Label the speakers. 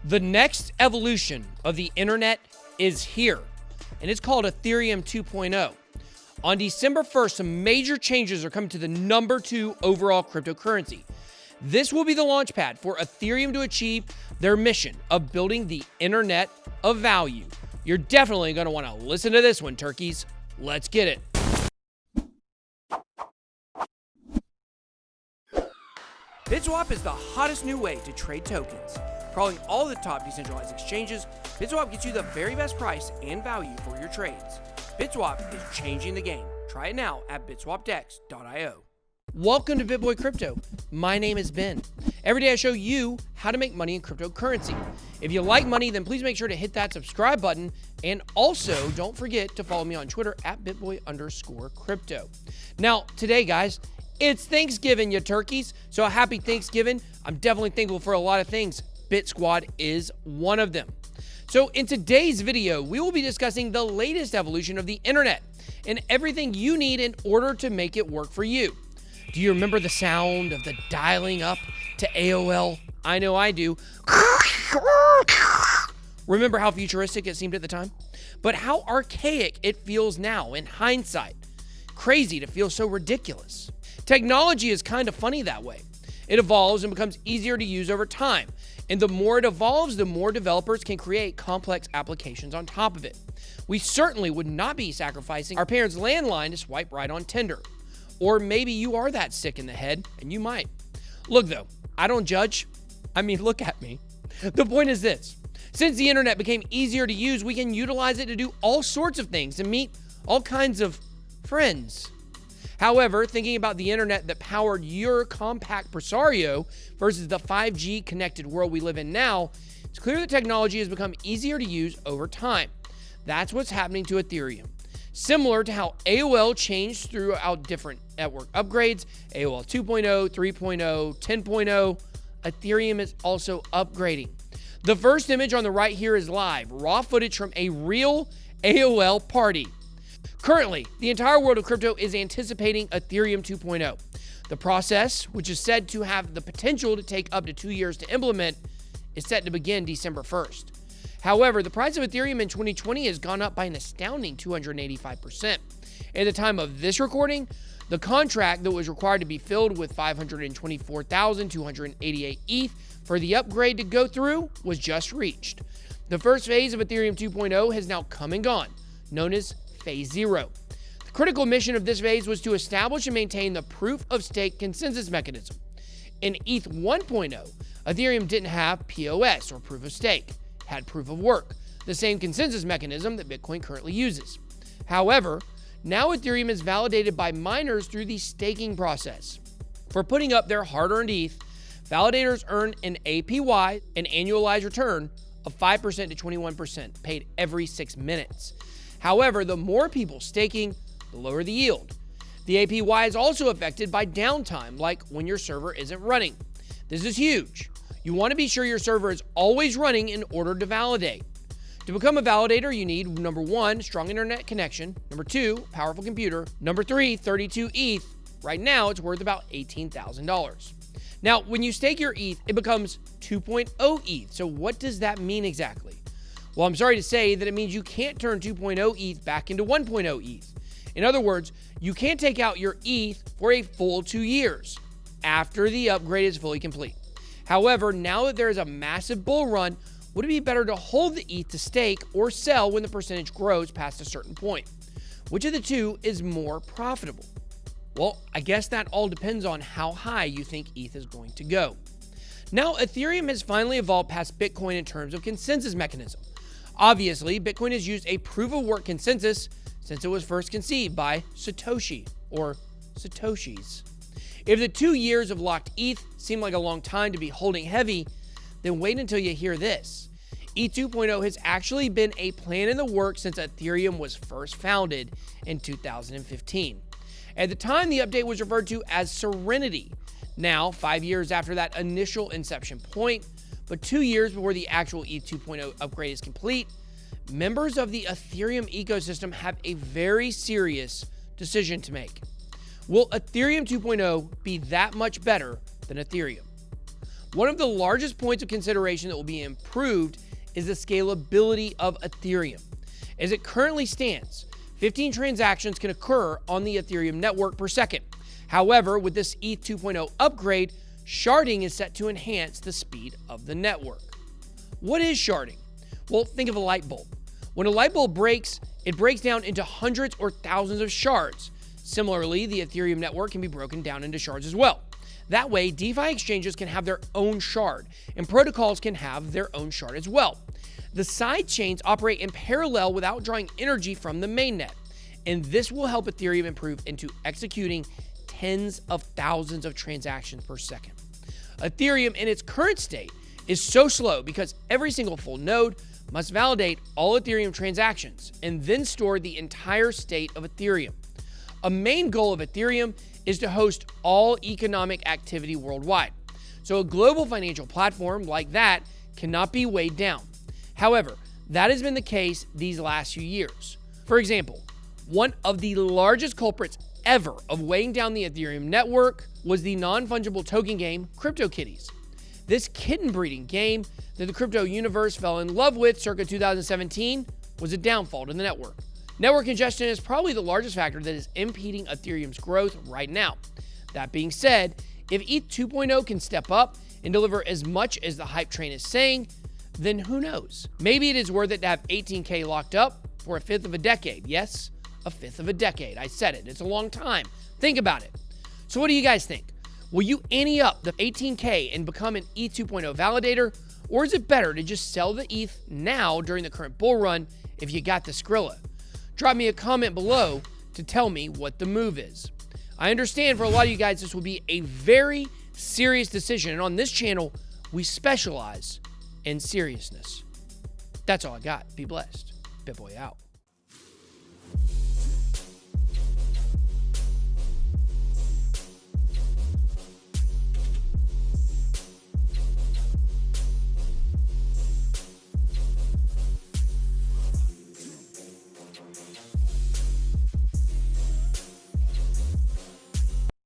Speaker 1: The next evolution of the internet is here, and it's called Ethereum 2.0. On December 1st, some major changes are coming to the number 2 overall cryptocurrency. This will be the launchpad for Ethereum to achieve their mission of building the internet of value. You're definitely going to want to listen to this one, turkeys. Let's get it. BitSwap is the hottest new way to trade tokens. Crawling all the top decentralized exchanges, BitSwap gets you the very best price and value for your trades. BitSwap is changing the game. Try it now at bitswapdex.io. Welcome to BitBoy Crypto. My name is Ben. Every day I show you how to make money in cryptocurrency. If you like money, then please make sure to hit that subscribe button. And also, don't forget to follow me on Twitter at BitBoy_crypto. Now, today, guys, it's Thanksgiving, you turkeys. So a happy Thanksgiving. I'm definitely thankful for a lot of things. BitSquad is one of them. So in today's video, we will be discussing the latest evolution of the internet and everything you need in order to make it work for you. Do you remember the sound of the dialing up to AOL? I know I do. Remember how futuristic it seemed at the time? But how archaic it feels now in hindsight. Crazy to feel so ridiculous. Technology is kind of funny that way. It evolves and becomes easier to use over time. And the more it evolves, the more developers can create complex applications on top of it. We certainly would not be sacrificing our parents' landline to swipe right on Tinder. Or maybe you are that sick in the head, and you might. Look though, I don't judge. I mean, look at me. The point is this. Since the internet became easier to use, we can utilize it to do all sorts of things and meet all kinds of friends. However, thinking about the internet that powered your compact Presario versus the 5G connected world we live in now, it's clear that technology has become easier to use over time. That's what's happening to Ethereum. Similar to how AOL changed throughout different network upgrades, AOL 2.0, 3.0, 10.0, Ethereum is also upgrading. The first image on the right here is live, raw footage from a real AOL party. Currently, the entire world of crypto is anticipating Ethereum 2.0. The process, which is said to have the potential to take up to 2 years to implement, is set to begin December 1st. However, the price of Ethereum in 2020 has gone up by an astounding 285%. At the time of this recording, the contract that was required to be filled with 524,288 ETH for the upgrade to go through was just reached. The first phase of Ethereum 2.0 has now come and gone, known as Phase 0. The critical mission of this phase was to establish and maintain the proof of stake consensus mechanism. In ETH 1.0, Ethereum didn't have POS or proof of stake, it had proof of work, the same consensus mechanism that Bitcoin currently uses. However, now Ethereum is validated by miners through the staking process. For putting up their hard-earned ETH, validators earn an APY, an annualized return, of 5% to 21% paid every 6 minutes. However, the more people staking, the lower the yield. The APY is also affected by downtime, like when your server isn't running. This is huge. You want to be sure your server is always running in order to validate. To become a validator, you need number 1, strong internet connection, number 2, powerful computer, number 3, 32 ETH. Right now, it's worth about $18,000. Now, when you stake your ETH, it becomes 2.0 ETH. So what does that mean exactly? Well, I'm sorry to say that it means you can't turn 2.0 ETH back into 1.0 ETH. In other words, you can't take out your ETH for a full 2 years after the upgrade is fully complete. However, now that there is a massive bull run, would it be better to hold the ETH to stake or sell when the percentage grows past a certain point? Which of the two is more profitable? Well, I guess that all depends on how high you think ETH is going to go. Now, Ethereum has finally evolved past Bitcoin in terms of consensus mechanism. Obviously, Bitcoin has used a proof-of-work consensus since it was first conceived by Satoshi, or Satoshis. If the 2 years of locked ETH seem like a long time to be holding heavy, then wait until you hear this. ETH 2.0 has actually been a plan in the works since Ethereum was first founded in 2015. At the time, the update was referred to as Serenity. Now, 5 years after that initial inception point, but 2 years before the actual ETH 2.0 upgrade is complete, members of the Ethereum ecosystem have a very serious decision to make. Will Ethereum 2.0 be that much better than Ethereum? One of the largest points of consideration that will be improved is the scalability of Ethereum. As it currently stands, 15 transactions can occur on the Ethereum network per second. However, with this ETH 2.0 upgrade, sharding is set to enhance the speed of the network. What is sharding? Well, think of a light bulb. When a light bulb breaks, it breaks down into hundreds or thousands of shards. Similarly, the Ethereum network can be broken down into shards as well. That way, DeFi exchanges can have their own shard, and protocols can have their own shard as well. The side chains operate in parallel without drawing energy from the mainnet, and this will help Ethereum improve into executing tens of thousands of transactions per second. Ethereum in its current state is so slow because every single full node must validate all Ethereum transactions and then store the entire state of Ethereum. A main goal of Ethereum is to host all economic activity worldwide. So a global financial platform like that cannot be weighed down. However, that has been the case these last few years. For example, one of the largest culprits ever of weighing down the Ethereum network was the non-fungible token game CryptoKitties. This kitten breeding game that the crypto universe fell in love with circa 2017 was a downfall to the network. Network congestion is probably the largest factor that is impeding Ethereum's growth right now. That being said, if ETH 2.0 can step up and deliver as much as the hype train is saying, then who knows? Maybe it is worth it to have 18K locked up for a fifth of a decade. Yes, a fifth of a decade. I said it. It's a long time. Think about it. So what do you guys think? Will you ante up the 18K and become an ETH 2.0 validator? Or is it better to just sell the ETH now during the current bull run if you got the Skrilla? Drop me a comment below to tell me what the move is. I understand for a lot of you guys this will be a very serious decision, and on this channel, we specialize in seriousness. That's all I got. Be blessed. BitBoy out.